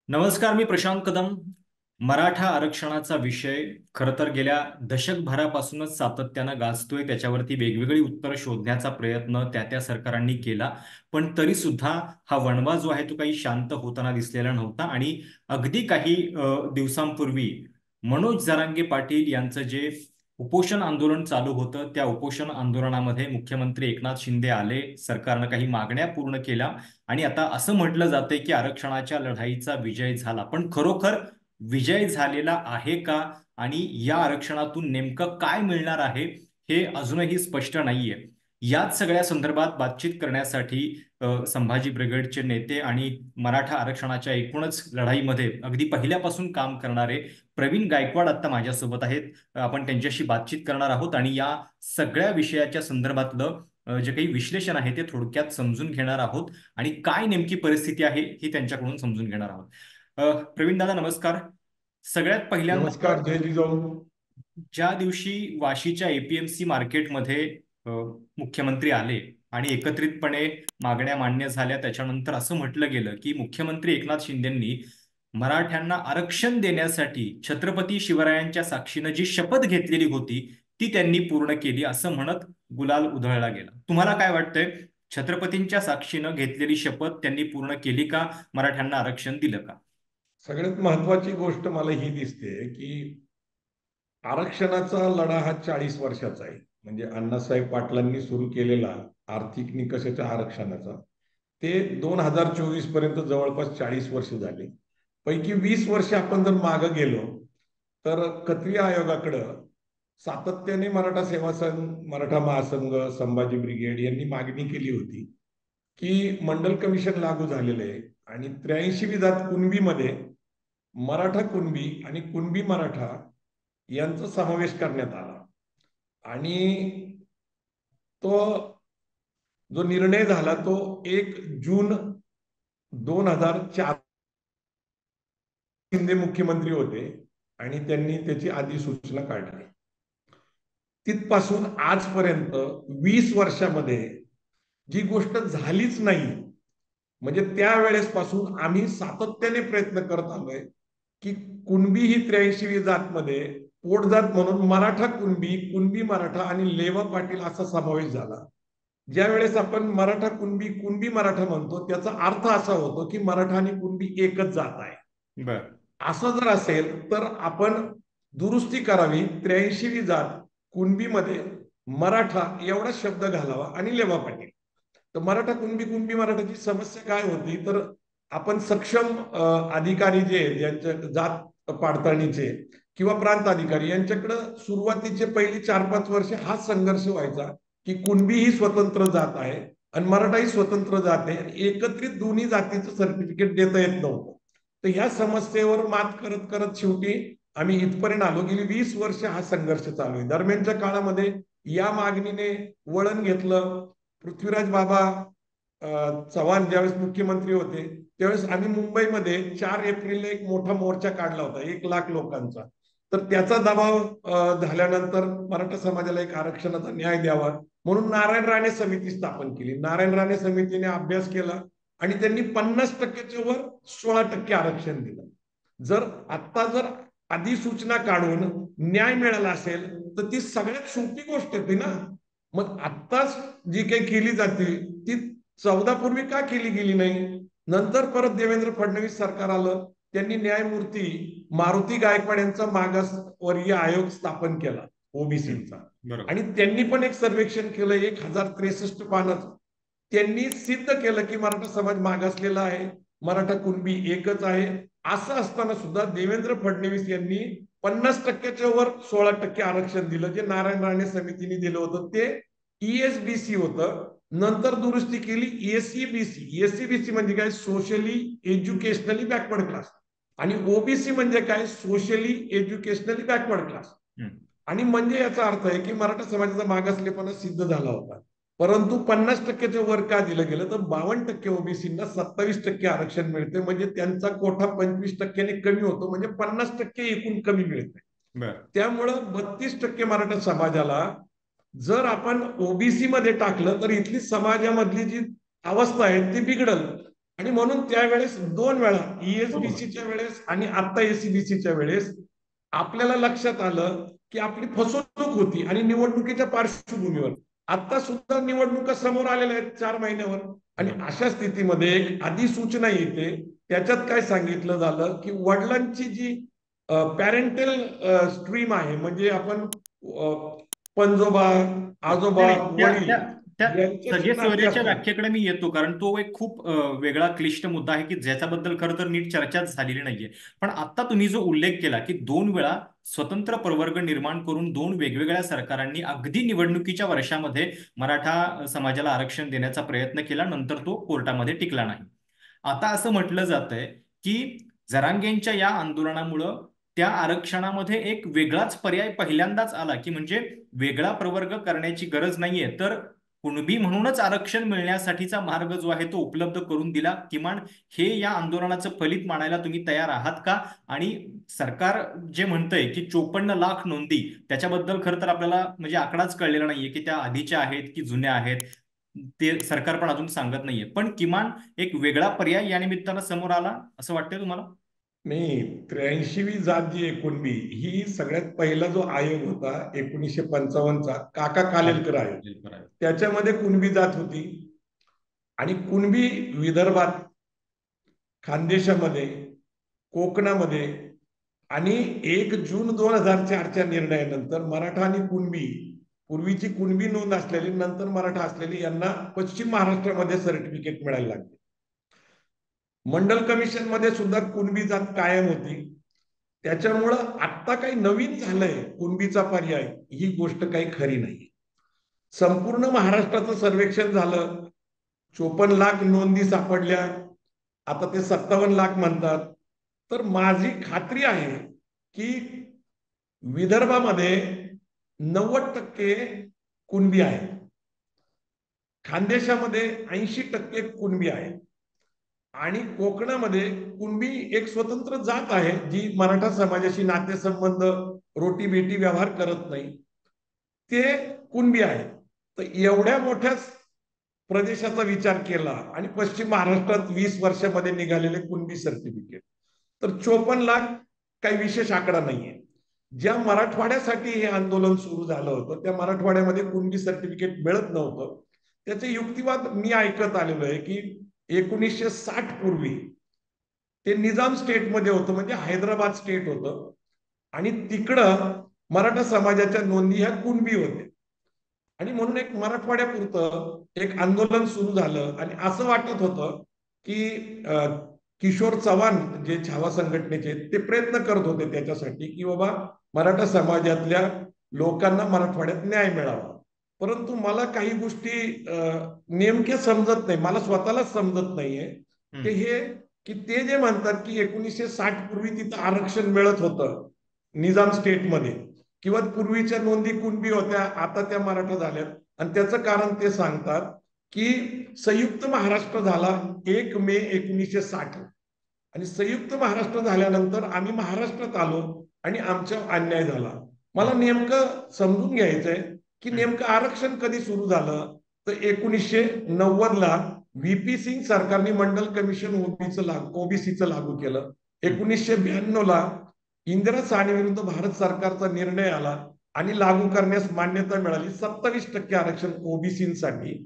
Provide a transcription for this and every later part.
नमस्कार, मी प्रशांत कदम. मराठा आरक्षणाचा विषय खरं तर गेल्या दशकभरापासूनच सातत्यानं गाजतोय. त्याच्यावरती वेगवेगळी उत्तरं शोधण्याचा प्रयत्न त्या सरकारांनी केला. पण तरी सुद्धा हा वणवा जो आहे तो काही शांत होताना दिसलेला नव्हता. आणि अगदी काही दिवसांपूर्वी मनोज जरांगे पाटील यांचं जे उपोषण आंदोलन चालू होतं, त्या उपोषण आंदोलनामध्ये मुख्यमंत्री एकनाथ शिंदे आले. सरकारनं काही मागण्या पूर्ण केल्या आणि आता असं म्हटलं जातंय की आरक्षणाच्या लढाईचा विजय झाला. पण खरोखर विजय झालेला आहे का? आणि या आरक्षणातून नेमकं काय मिळणार आहे हे अजूनही स्पष्ट नाहीये. याच सगळ्या संदर्भात बातचीत करण्यासाठी संभाजी ब्रिगेडचे नेते आणि मराठा आरक्षणाच्या एकूणच लढाईमध्ये अगदी पहिल्यापासून काम करणारे प्रवीण गायकवाड आता माझ्यासोबत आहेत. आपण त्यांच्याशी बातचीत करणार आहोत आणि या सगळ्या विषयाच्या संदर्भातलं जे काही विश्लेषण आहे ते थोडक्यात समजून घेणार आहोत आणि काय नेमकी परिस्थिती आहे ही त्यांच्याकडून समजून घेणार आहोत. प्रवीण दादा, नमस्कार. सगळ्यात पहिल्यांदा नमस्कार जय जिजाऊ. ज्या दिवशी वाशीच्या एपीएमसी मार्केटमध्ये अ, मुख्यमंत्री आले आणि एकत्रितपणे मागण्या मान्य झाल्या, त्याच्यानंतर असं म्हटलं गेलं की मुख्यमंत्री एकनाथ शिंदेंनी मराठ्यांना आरक्षण देण्यासाठी छत्रपती शिवरायांच्या साक्षीनं जी शपथ घेतलेली होती ती त्यांनी पूर्ण केली असं म्हणत गुलाल उधळला गेला. तुम्हाला काय वाटतंय? छत्रपतींच्या साक्षीनं घेतलेली शपथ त्यांनी पूर्ण केली का? मराठ्यांना आरक्षण दिलं का? सगळ्यात महत्वाची गोष्ट मला ही दिसते की आरक्षणाचा लढा हा 40 वर्षाचा आहे. म्हणजे अण्णासाहेब पाटलांनी सुरू केलेला आर्थिक निकषाच्या आरक्षणाचा ते 2024 पर्यंत जवळपास 40 वर्ष झाले. पैकी 20 वर्ष आपण जर मागे गेलो तर खत्रिय आयोगाकडं सातत्याने मराठा सेवा संघ, मराठा महासंघ, संभाजी ब्रिगेड यांनी मागणी केली होती की मंडल कमिशन लागू झालेलं आहे आणि 83वी जात कुणबीमध्ये मराठा कुणबी आणि कुणबी मराठा यांचा समावेश करण्यात आला. आणि तो जो निर्णय झाला तो 1 जून 2004 शिंदे मुख्यमंत्री होते आणि त्यांनी त्याची अधिसूचना काढली. तिथपासून आजपर्यंत 20 वर्षामध्ये जी गोष्ट झालीच नाही, म्हणजे त्यावेळेस पासून आम्ही सातत्याने प्रयत्न करत आलोय की कुणबी ही 83वी जातमध्ये पोटजात म्हणून मराठा कुणबी, कुणबी मराठा आणि लेवा पाटील असा समावेश झाला. ज्या वेळेस आपण मराठा कुणबी, कुणबी मराठा म्हणतो त्याचा अर्थ असा होतो की मराठा आणि कुणबी एकच जात आहे. बर. असं जर असेल तर आपण दुरुस्ती करावी, 83वी जात कुणबीमध्ये मराठा एवढा शब्द घालावा आणि लेवा पाटील. तर मराठा कुणबी, कुणबी मराठाची समस्या काय होती तर आपण सक्षम अधिकारी जे ज्यांच्या जात पाडताळणीचे किंवा प्रांत अधिकारी यांच्याकडे सुरुवातीचे पहिली 4-5 वर्ष हा संघर्ष व्हायचा की कुणबी ही स्वतंत्र जात आहे आणि मराठा ही स्वतंत्र जात आहे, एकत्रित दोन्ही जातीचं सर्टिफिकेट देता येत नव्हतं. तर ह्या समस्येवर मात करत करत शेवटी आम्ही इथपर्यंत आलो. गेली 20 वर्ष हा संघर्ष चालू आहे. दरम्यानच्या काळामध्ये या मागणीने वळण घेतलं. पृथ्वीराज बाबा चव्हाण ज्यावेळेस मुख्यमंत्री होते त्यावेळेस आम्ही मुंबईमध्ये 4 एप्रिलला एक मोठा मोर्चा काढला होता 1 लाख लोकांचा. तर त्याचा दबाव झाल्यानंतर मराठा समाजाला एक आरक्षणाचा न्याय द्यावा म्हणून नारायण राणे समिती स्थापन केली. नारायण राणे समितीने अभ्यास केला आणि त्यांनी 50%च्या वर 16% आरक्षण दिलं. जर अधिसूचना काढून न्याय मिळाला असेल तर ती सगळ्यात सोपी गोष्ट होती ना. मग आत्ताच जी काही केली जाते ती 14 पूर्वी का केली गेली नाही? नंतर परत देवेंद्र फडणवीस सरकार आलं, त्यांनी न्यायमूर्ती मारुती गायकवाड यांचा मागासवर्गीय आयोग स्थापन केला ओबीसीचा. बरोबर. आणि त्यांनी पण एक सर्वेक्षण केलं 1063 पानाचं. त्यांनी सिद्ध केलं की मराठा समाज मागासलेला आहे, मराठा कुणबी एकच आहे. असं असताना सुद्धा देवेंद्र फडणवीस यांनी 50%च्या वर 16% आरक्षण दिलं. जे नारायण राणे समितीने दिलं होतं ते ईएसबीसी होतं. नंतर दुरुस्ती केली एसईबीसी. एसईबीसी म्हणजे काय? Socially educationally backward class. आणि ओबीसी म्हणजे काय? Socially educationally backward class. आणि म्हणजे याचा अर्थ आहे की मराठा समाजाचा मागासलेपणा सिद्ध झाला होता. परंतु 50%च्या वर का दिलं गेलं तर 52% ओबीसींना 27% आरक्षण मिळते, म्हणजे त्यांचा कोठा 25%ने कमी होतो, म्हणजे 50% एकूण कमी मिळते. त्यामुळं 32% मराठा समाजाला जर आपण ओबीसी मध्ये टाकलं तर इथली समाजामधली जी अवस्था आहे ती बिघडल. आणि म्हणून त्यावेळेस दोन वेळा बरोबर. ईएसबीसीच्या वेळेस आणि आता एसीबीसीच्या वेळेस आपल्याला लक्षात आलं की आपली फसवणूक होती आणि निवडणुकीच्या पार्श्वभूमीवर आता सुद्धा निवडणुका समोर आलेल्या आहेत 4 महिन्यावर. आणि बरोबर. अशा स्थितीमध्ये एक अधिसूचना येते, त्याच्यात काय सांगितलं झालं की वडिलांची जी पॅरेंटल स्ट्रीम आहे, म्हणजे आपण पंजोबा, नाही आजोबा, नाही, त्या त्या वडील त्या यांच्याशी सगळे नाते सोयऱ्याच्या असतात. व्याख्येकडे मी येतो, कारण तो एक खूप वेगळा क्लिष्ट मुद्दा आहे की ज्याच्याबद्दल खरं तर नीट चर्चाच झालेली नाहीये. पण आता तुम्ही जो उल्लेख केला की 2 वेळा स्वतंत्र प्रवर्ग निर्माण करून 2 वेगवेगळ्या सरकारांनी अगदी निवडणुकीच्या वर्षामध्ये मराठा समाजाला आरक्षण देण्याचा प्रयत्न केला, नंतर तो कोर्टामध्ये टिकला नाही. आता असं म्हटलं जातंय की जरांगेंच्या या आंदोलनामुळं त्या आरक्षणामध्ये एक वेगळाच पर्याय पहिल्यांदाच आला, की म्हणजे वेगळा प्रवर्ग करण्याची गरज नाहीये, तर कुणबी म्हणूनच आरक्षण मिळण्यासाठीचा मार्ग जो आहे तो उपलब्ध करून दिला. किमान हे या आंदोलनाचं फलित मानायला तुम्ही तयार आहात का? आणि सरकार जे म्हणतंय की 54 लाख नोंदी, त्याच्याबद्दल खरं तर आपल्याला म्हणजे आकडाच कळलेला नाहीये की त्या आधीच्या आहेत की जुन्या आहेत. ते सरकार पण अजून सांगत नाहीये. पण किमान एक वेगळा पर्याय या निमित्तानं समोर आला असं वाटतंय तुम्हाला? नाही, 83वी जात जी आहे कुणबी, ही सगळ्यात पहिला जो आयोग होता 1955चा काका कालेलकर आयोग, त्याच्यामध्ये कुणबी जात होती. आणि कुणबी विदर्भात, खानदेशामध्ये, कोकणामध्ये आणि 1 जून 2004च्या निर्णयानंतर मराठा आणि कुणबी, पूर्वीची कुणबी नोंद असलेली नंतर मराठा असलेली, यांना पश्चिम महाराष्ट्रामध्ये सर्टिफिकेट मिळायला लागले. मंडल कमिशन मध्ये सुद्धा कुणबी जात कायम होती. त्याच्यामुळं आत्ता काही नवीन झालंय कुणबीचा पर्याय, ही गोष्ट काही खरी नाही. संपूर्ण महाराष्ट्राचं सर्वेक्षण झालं, 54 लाख नोंदी सापडल्या, आता ते 57 लाख म्हणतात. तर माझी खात्री आहे की विदर्भामध्ये 90% कुणबी आहे, खानदेशामध्ये 80% कुणबी आहे आणि कोकणामध्ये कुणबी एक स्वतंत्र जात आहे जी मराठा समाजाशी नातेसंबंध, रोटी बेटी व्यवहार करत नाही, ते कुणबी आहे. तर एवढ्या मोठ्या प्रदेशाचा विचार केला आणि पश्चिम महाराष्ट्रात 20 वर्षामध्ये निघालेले कुणबी सर्टिफिकेट, तर 54 लाख काही विशेष आकडा नाहीये. ज्या मराठवाड्यासाठी हे आंदोलन सुरू झालं होतं त्या मराठवाड्यामध्ये कुणबी सर्टिफिकेट मिळत नव्हतं. त्याचे युक्तिवाद मी ऐकत आलेलो आहे की 1960 पूर्वी ते निजाम स्टेटमध्ये होतं, म्हणजे हैदराबाद स्टेट होतं, आणि तिकडं मराठा समाजाच्या नोंदी ह्या कुणबी होत्या. आणि म्हणून एक मराठवाड्यापुरतं एक आंदोलन सुरू झालं आणि असं वाटत होतं की किशोर चव्हाण जे छावा संघटनेचे, ते प्रयत्न करत होते त्याच्यासाठी की बाबा मराठा समाजातल्या लोकांना मराठवाड्यात न्याय मिळावा. परंतु मला काही गोष्टी नेमक्या समजत नाही, मला स्वतःलाच समजत नाहीये की हे, की ते जे म्हणतात की 1960 पूर्वी तिथं आरक्षण मिळत होतं निजाम स्टेटमध्ये, किंवा पूर्वीच्या नोंदी कुणबी होत्या आता त्या मराठा झाल्यात, आणि त्याचं कारण ते सांगतात की संयुक्त महाराष्ट्र झाला 1 मे 1960, आणि संयुक्त महाराष्ट्र झाल्यानंतर आम्ही महाराष्ट्रात आलो आणि आमचा अन्याय झाला. मला नेमकं समजून घ्यायचंय की नेमकं आरक्षण कधी सुरू झालं. तर 1990ला व्हीपी सिंग सरकारने मंडल कमिशन ओबीसीचं लागू केलं. 1992ला इंदिरा साहनी विरुद्ध भारत सरकारचा निर्णय आला आणि लागू करण्यास मान्यता मिळाली 27% आरक्षण ओबीसीसाठी.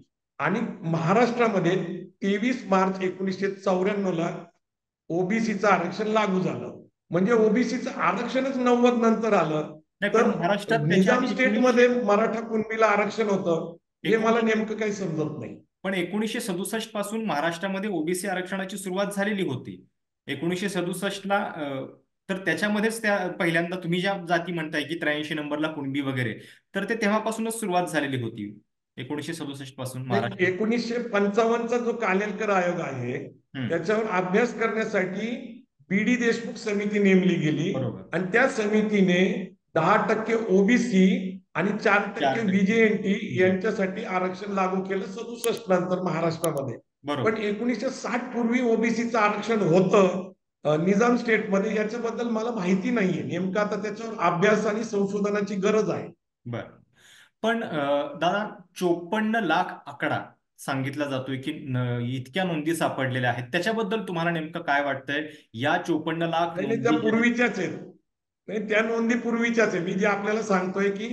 आणि महाराष्ट्रामध्ये 23 मार्च 1994ला ओबीसीचं आरक्षण लागू झालं. म्हणजे ओबीसीचं आरक्षणच 90 नंतर आलं. नाही, पण तर महाराष्ट्रात त्याच्या निजाम आधी स्टेटमध्ये मराठा कुणबीला आरक्षण होतं, हे मला 19 नेमकं काही समजत नाही. पण 1967 पासून महाराष्ट्रामध्ये ओबीसी आरक्षणाची सुरुवात झालेली होती. 1967ला तर त्याच्यामध्येच त्या पहिल्यांदा तुम्ही ज्या जाती म्हणताय की 83 नंबरला कुणबी वगैरे, तर ते तेव्हापासूनच सुरुवात झालेली होती 1967 पासून नाही, महाराष्ट्रात. 1955चा जो कालेलकर आयोग आहे हम्म. त्याच्यावर अभ्यास करण्यासाठी बी.डी. देशमुख समिती नेमली गेली, बरोबर. आणि त्या समितीने 10% ओबीसी आणि 4% 4%. व्हीजेएनटी यांच्यासाठी आरक्षण लागू केलं 67 नंतर महाराष्ट्रामध्ये. पण बरोबर. 1960 पूर्वी ओबीसीचं आरक्षण होतं निजाम स्टेटमध्ये, याच्याबद्दल मला माहिती नाहीये. नेमकं आता त्याच्यावर अभ्यास आणि संशोधनाची गरज आहे. बर. पण दादा, 54 लाख आकडा सांगितला जातोय की इतक्या नोंदी सापडलेल्या आहेत, त्याच्याबद्दल तुम्हाला नेमकं काय वाटतंय? या 54 लाख नाही नाही, त्या नोंदी ज्या आहेत. पूर्वीच्याच आहेत. नाही, त्या नोंदी पूर्वीच्याच आहे. मी जे आपल्याला सांगतोय की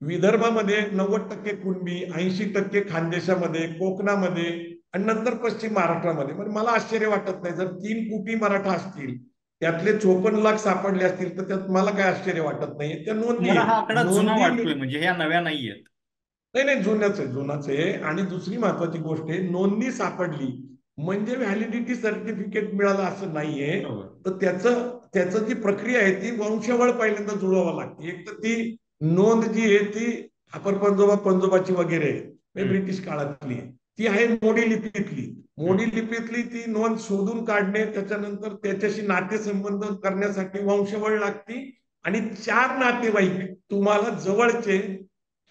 विदर्भामध्ये 90% कुणबी, 80% खानदेशामध्ये, कोकणामध्ये आणि नंतर पश्चिम महाराष्ट्रामध्ये. म्हणजे मला आश्चर्य वाटत नाही, जर 3 कोटी मराठा असतील त्यातले 54 लाख सापडले असतील तर त्यात मला काय आश्चर्य वाटत नाही. त्या नोंदी तुम्हाला आहेत. हा आकडा जुना नोंदी वाटतोय, म्हणजे ह्या नव्या नाही आहेत? नाही नाही, जुन्याच आहे, जुनाच आहे. आणि दुसरी महत्वाची गोष्ट आहे, नोंदणी सापडली म्हणजे व्हॅलिडिटी सर्टिफिकेट मिळालं असं नाहीये. बरोबर. तर त्याचं त्याचं जी प्रक्रिया आहे ती वंशावळ पहिल्यांदा जुळवावं लागते. एक तर ती नोंद जी आहे ती अपर पंजोबा पंजोबाची वगैरे आहे, म्हणजे हम्म. ब्रिटिश काळातली आहे. ती आहे मोडी लिपीतली. मोडी हम्म. लिपीतली ती नोंद शोधून काढणे, त्याच्यानंतर त्याच्याशी नातेसंबंध करण्यासाठी वंशावळ लागती. आणि 4 नातेवाईक तुम्हाला जवळचे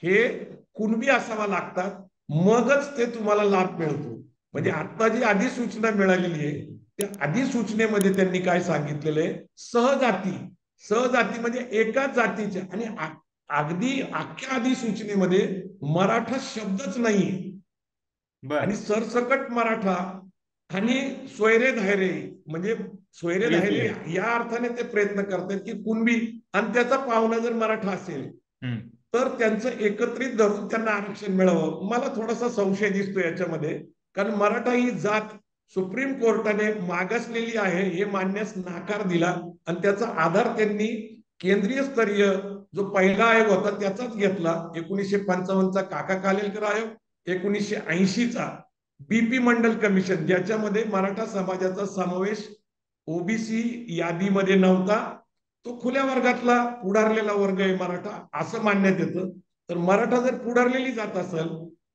हे कुणबी असावा लागतात, मगच ते तुम्हाला लाभ मिळतो. म्हणजे बरोबर. आता जी अधिसूचना मिळालेली आहे त्या अधिसूचनेमध्ये त्यांनी काय सांगितलेलं आहे, सहजाती. सहजाती म्हणजे एकाच जातीच्या. आणि अगदी अख्ख्या अधिसूचनेमध्ये मराठा शब्दच नाहीये. बर. आणि सरसकट मराठा आणि सोयरे धायरे, म्हणजे सोयरे सगळे धायरे सोयरे. या अर्थाने ते प्रयत्न करतात की कुणबी आणि त्याचा पाहुणा जर मराठा असेल हम्म. तर त्यांचं एकत्रित धरून त्यांना आरक्षण मिळावं. मला थोडासा संशय दिसतो याच्यामध्ये, कारण मराठा ही जात सुप्रीम कोर्टाने मागासलेली आहे हे मानण्यास नाकार दिला. आणि त्याचा आधार त्यांनी केंद्रीय स्तरीय जो पहिला आयोग होता त्याचाच घेतला, 1955चा काका कालेलकर आयोग, 1980चा बीपी मंडल कमिशन, ज्याच्यामध्ये मराठा समाजाचा समावेश ओबीसी यादीमध्ये नव्हता. तो खुल्या वर्गातला पुढारलेला वर्ग आहे मराठा असं मानण्यात येतं. तर मराठा जर पुढारलेली जात असेल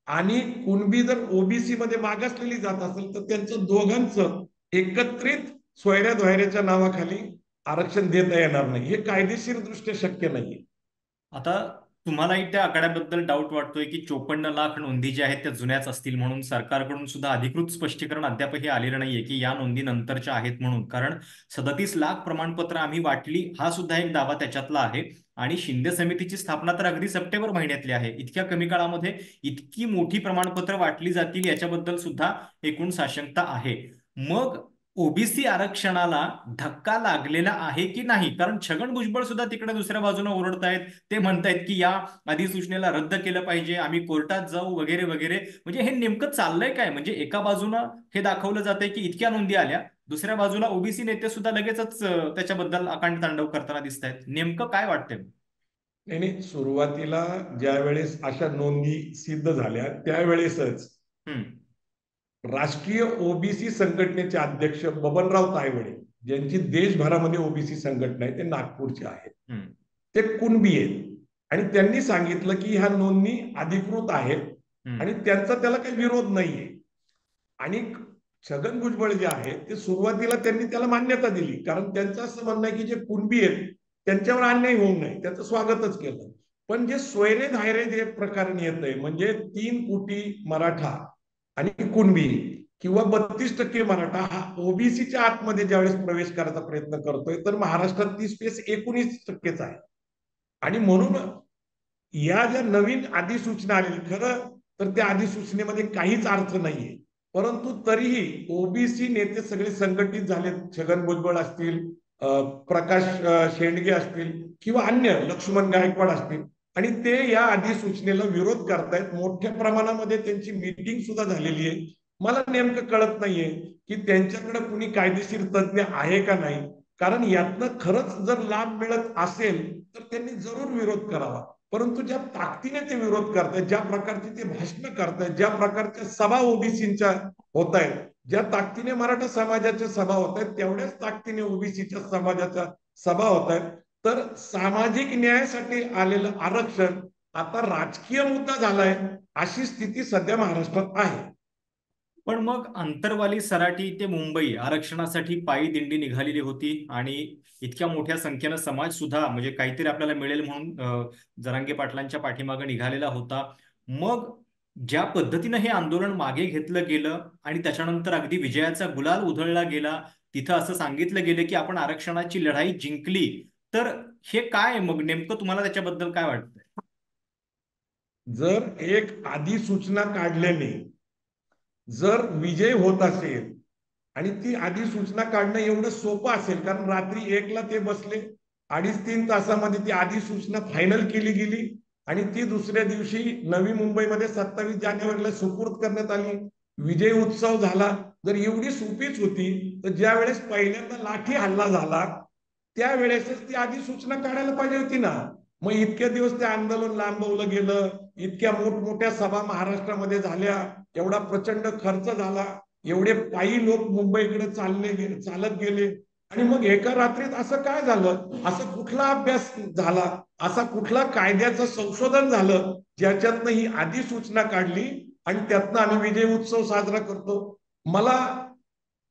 आणि कुणबी जर ओबीसी मध्ये मागासलेली जात असेल तर त्यांचं दोघांचं एकत्रित सोयऱ्या धोयऱ्याच्या नावाखाली आरक्षण देता येणार नाही. हे कायदेशीर दृष्ट्या शक्य नाहीये. आता तुम्हालाही त्या आकड्याबद्दल डाऊट वाटतोय की 54 लाख नोंदी ज्या आहेत त्या जुन्याच असतील, म्हणून सरकारकडून सुद्धा अधिकृत स्पष्टीकरण अद्यापही आलेलं नाहीये की या नोंदी नंतरच्या आहेत म्हणून. कारण 37 लाख प्रमाणपत्र आम्ही वाटली, हा सुद्धा एक दावा त्याच्यातला आहे. आणि शिंदे समितीची स्थापना तर अगदी सप्टेंबर महिन्यातली आहे. इतक्या कमी काळामध्ये इतकी मोठी प्रमाणपत्र वाटली जातील याच्याबद्दल सुद्धा एकूण साशंकता आहे. मग ओबीसी आरक्षणाला धक्का लागलेला आहे की नाही? कारण छगन भुजबळ सुद्धा तिकडे दुसऱ्या बाजूने ओरडतायत. ते म्हणतायत की या अधिसूचनेला रद्द केलं पाहिजे, आम्ही कोर्टात जाऊ वगैरे वगैरे. म्हणजे हे नेमकं चाललंय काय? म्हणजे एका बाजूनं हे दाखवलं जातंय की इतक्या नोंदी आल्या, दुसऱ्या बाजूला ओबीसी नेते सुद्धा लगेचच त्याच्याबद्दल आकांड तांडव करताना दिसत आहेत. नेमकं काय वाटतंय? नाही नाही, सुरुवातीला ज्या वेळेस अशा नोंदी सिद्ध झाल्या त्यावेळेसच हम्म. राष्ट्रीय ओबीसी संघटनेचे अध्यक्ष बबनराव तायवडे, ज्यांची देशभरामध्ये ओबीसी संघटना आहे, ते नागपूरचे आहेत. हम्म. ते कुणबी आहेत. आणि त्यांनी सांगितलं की ह्या नोंदणी अधिकृत आहेत हम्म. आणि त्यांचा त्याला काही विरोध नाहीये. आणि छगन भुजबळ जे आहे ते सुरुवातीला त्यांनी त्याला मान्यता दिली, कारण त्यांचं असं म्हणणं आहे की जे कुणबी आहेत त्यांच्यावर अन्याय होऊ नये, त्याचं स्वागतच केलं. पण जे सोयरे धायरे जे प्रकरण येत आहे, म्हणजे 3 कोटी मराठा आणि कुणबी किंवा 32% मराठा हा ओबीसीच्या आतमध्ये ज्यावेळेस प्रवेश करायचा प्रयत्न करतोय, तर महाराष्ट्रात ती स्पेस 19%च आहे. आणि म्हणून या ज्या नवीन अधिसूचना आलेली, खरं तर त्या अधिसूचनेमध्ये काहीच अर्थ नाहीये. परंतु तरीही ओबीसी नेते सगळे संघटित झालेत. छगन भुजबळ असतील, प्रकाश शेंडगे असतील किंवा अन्य लक्ष्मण गायकवाड असतील, आणि ते या अधिसूचनेला विरोध करतायत. मोठ्या प्रमाणामध्ये त्यांची मीटिंग सुद्धा झालेली आहे. मला नेमकं कळत नाहीये की त्यांच्याकडे कुणी कायदेशीर तज्ज्ञ आहे का नाही. कारण यातनं खरंच जर लाभ मिळत असेल तर त्यांनी जरूर विरोध करावा. परंतु ज्या ताकदीने ते विरोध करतायत, ज्या प्रकारची ते भाषणं करतायत, ज्या प्रकारच्या सभा ओबीसीच्या होत आहेत, ज्या ताकदीने मराठा समाजाच्या सभा होत आहेत, तेवढ्याच ताकदीने ओबीसीच्या समाजाच्या सभा होत आहेत. तर सामाजिक न्यायासाठी आलेलं आरक्षण आता राजकीय मुद्दा झालाय, अशी स्थिती सध्या महाराष्ट्रात आहे. पण मग अंतरवाली सराटी ते मुंबई आरक्षणासाठी पायी दिंडी निघालेली होती आणि इतक्या मोठ्या संख्येनं समाज सुद्धा म्हणजे काहीतरी आपल्याला मिळेल म्हणून जरांगे पाटलांच्या पाठीमागे निघालेला होता. मग ज्या पद्धतीनं हे आंदोलन मागे घेतलं गेलं आणि त्याच्यानंतर अगदी विजयाचा गुलाल उधळला गेला, तिथं असं सांगितलं गेलं की आपण आरक्षणाची लढाई जिंकली. तर हे काय मग नेमकं तुम्हाला त्याच्याबद्दल काय वाटतंय? जर एक अधिसूचना काढल्याने जर विजय होत असेल आणि ती अधिसूचना काढणं एवढं सोपं असेल, कारण रात्री 1ला ते बसले, 2.5-3 तासामध्ये ती अधिसूचना फायनल केली गेली आणि ती दुसऱ्या दिवशी नवी मुंबईमध्ये 27 जानेवारीला सुपूर्द करण्यात आली. विजय उत्सव झाला. जर एवढी सोपीच होती तर ज्या वेळेस पहिल्यांदा लाठी हल्ला झाला त्यावेळेसच ती अधिसूचना काढायला पाहिजे होती ना. मग इतके दिवस ते आंदोलन लांबवलं गेलं, इतक्या मोठमोठ्या सभा महाराष्ट्रामध्ये झाल्या, एवढा प्रचंड खर्च झाला, एवढे पायी लोक मुंबईकडे चालत गेले आणि मग एका रात्रीत असं काय झालं? असं कुठला अभ्यास झाला, असा कुठला कायद्याचं संशोधन झालं ज्याच्यातनं ही अधिसूचना काढली आणि त्यातनं आम्ही विजय उत्सव साजरा करतो? मला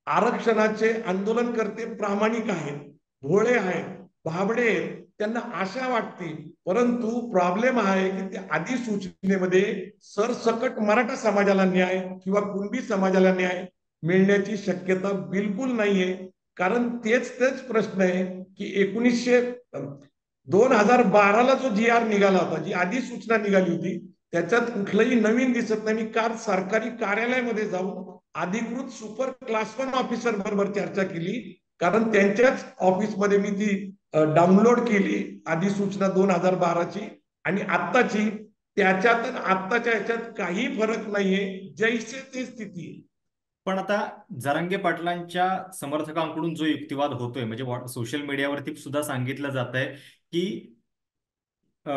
आरक्षणाचे आंदोलनकर्ते प्रामाणिक आहेत, भोळे आहेत, भाबडे आहेत, त्यांना आशा वाटते. परंतु प्रॉब्लेम आहे की त्या अधिसूचनेमध्ये सरसकट मराठा समाजाला न्याय किंवा कुणबी समाजाला न्याय मिळण्याची शक्यता बिलकुल नाहीये. कारण तेच तेच प्रश्न आहे की 2012ला जो जी आर निघाला होता, जी अधिसूचना निघाली होती, त्याच्यात कुठलंही नवीन दिसत नाही. मी काल सरकारी कार्यालयामध्ये जाऊन अधिकृत सुपर क्लास 1 ऑफिसर बरोबर चर्चा केली, कारण त्यांच्याच ऑफिसमध्ये मी ती डाउनलोड केली अधिसूचना 2012ची आणि आत्ताची. त्याच्यात आत्ताच्या ह्याच्यात काही फरक नाहीये, जैसे ते स्थिती आहे. पण आता जरांगे पाटलांच्या समर्थकांकडून जो युक्तिवाद होतोय, म्हणजे सोशल मीडियावरती सुद्धा सांगितलं जात आहे की अ,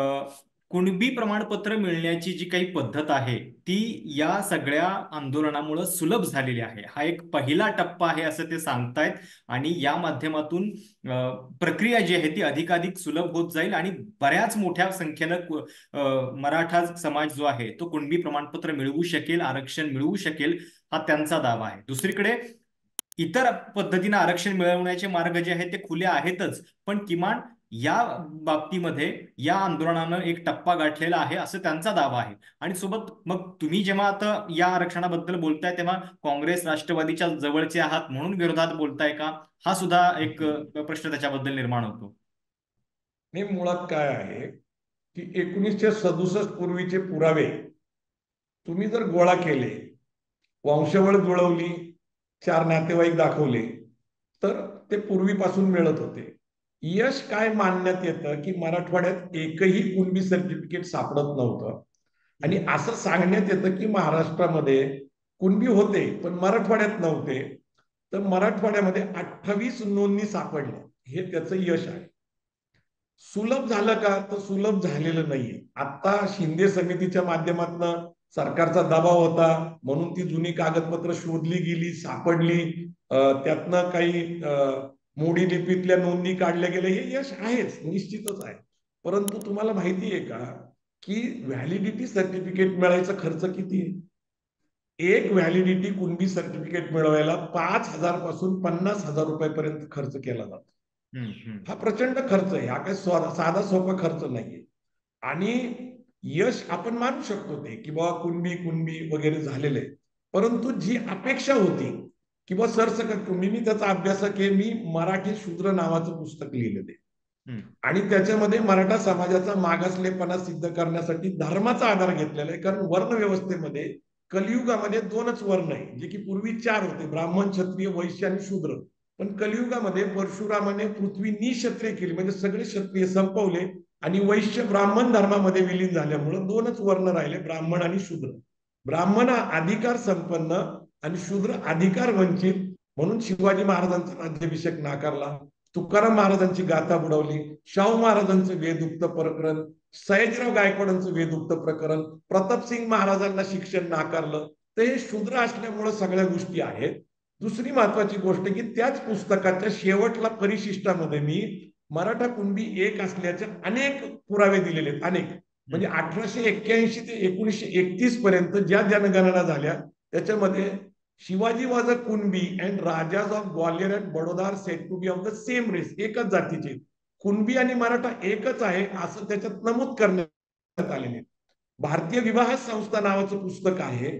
कुणबी प्रमाणपत्र मिळण्याची जी काही पद्धत आहे ती या सगळ्या आंदोलनामुळे सुलभ झालेली आहे. हा एक पहिला टप्पा आहे असं ते सांगतायत आणि या माध्यमातून प्रक्रिया जी आहे ती अधिकाधिक सुलभ होत जाईल आणि बऱ्याच मोठ्या संख्येनं मराठा समाज जो आहे तो कुणबी प्रमाणपत्र मिळवू शकेल, आरक्षण मिळवू शकेल, हा त्यांचा दावा आहे. दुसरीकडे इतर पद्धतीने आरक्षण मिळवण्याचे मार्ग जे आहेत ते खुले आहेतच, पण किमान या बाबतीमध्ये या आंदोलनानं एक टप्पा गाठलेला आहे असं त्यांचा दावा आहे. आणि सोबत मग तुम्ही जेव्हा आता या आरक्षणाबद्दल बोलताय तेव्हा काँग्रेस राष्ट्रवादीच्या जवळचे आहात म्हणून विरोधात बोलताय का, हा सुद्धा एक प्रश्न त्याच्याबद्दल निर्माण होतो. नाही, मुळात काय आहे की 1967 पूर्वीचे पुरावे तुम्ही जर गोळा केले, वंशावळ जुळवली, 4 नातेवाईक दाखवले, तर ते पूर्वीपासून मिळत होते. यश काय मानण्यात येतं की मराठवाड्यात एकही कुणबी सर्टिफिकेट सापडत नव्हतं आणि हम्म. असं सांगण्यात येतं की महाराष्ट्रामध्ये कुणबी होते पण मराठवाड्यात नव्हते. तर मराठवाड्यामध्ये 28 नोंदणी सापडल्या, हे त्याचं यश आहे. सुलभ झालं का? तर सुलभ झालेलं नाहीये. आता शिंदे समितीच्या माध्यमातून सरकारचा दबाव होता म्हणून ती जुनी कागदपत्र शोधली गेली, सापडली, त्यातनं काही मोडी लिपीतल्या नोंदी काढल्या गेल्या, हे यश आहेच, निश्चितच आहे. परंतु तुम्हाला माहिती आहे का की व्हॅलिडिटी सर्टिफिकेट मिळायचा खर्च किती आहे? एक व्हॅलिडिटी कुणबी सर्टिफिकेट मिळवायला 5,000 पासून 50,000 रुपयापर्यंत खर्च केला जातो. हम्म. हम्म. हा प्रचंड खर्च आहे, हा काही साधा सोपा खर्च नाहीये. आणि यश आपण मानू शकतो ते की बाबा कुणबी कुणबी वगैरे झालेलं आहे. परंतु जी अपेक्षा होती की बाबा सरसकट कुणबी, मी त्याचा अभ्यासक आहे, मी मराठी शूद्र नावाचं पुस्तक लिहिलेलं आहे हम्म. आणि त्याच्यामध्ये मराठा समाजाचा मागासलेपणा सिद्ध करण्यासाठी धर्माचा आधार घेतलेला आहे. कारण वर्ण व्यवस्थेमध्ये कलियुगामध्ये 2च वर्ण आहे, जे की पूर्वी 4 होते, ब्राह्मण, क्षत्रिय, वैश्य आणि शूद्र. पण कलियुगामध्ये परशुरामाने पृथ्वी निक्षत्रिय केली, म्हणजे सगळे क्षत्रिय संपवले आणि वैश्य ब्राह्मण धर्मामध्ये विलीन झाल्यामुळे 2च वर्ण राहिले, ब्राह्मण आणि शूद्र. ब्राह्मण अधिकार संपन्न आणि शूद्र अधिकार वंचित, म्हणून शिवाजी महाराजांचा राज्याभिषेक नाकारला, तुकाराम महाराजांची गाथा बुडवली, शाहू महाराजांचं वेदउक्त प्रकरण, सयाजीराव गायकवाडांचं वेदउक्त प्रकरण, प्रतापसिंग महाराजांना शिक्षण नाकारलं. तर हे शूद्र असल्यामुळे सगळ्या गोष्टी आहेत. दुसरी महत्वाची गोष्ट की त्याच पुस्तकाच्या शेवटला परिशिष्टामध्ये मी मराठा कुणबी एक असल्याचे अनेक पुरावे दिलेले आहेत, अनेक. म्हणजे हम्म. 1881 ते 1931 पर्यंत ज्या जनगणना झाल्या त्याच्यामध्ये Shivaji was a Kunbi and rajas of Gwalior and Baroda are said to be of the same race, एकच जातीचे. कुणबी आणि मराठा एकच आहे असं त्याच्यात नमूद करण्यात आलेले. भारतीय विवाह संस्था नावाचं पुस्तक आहे,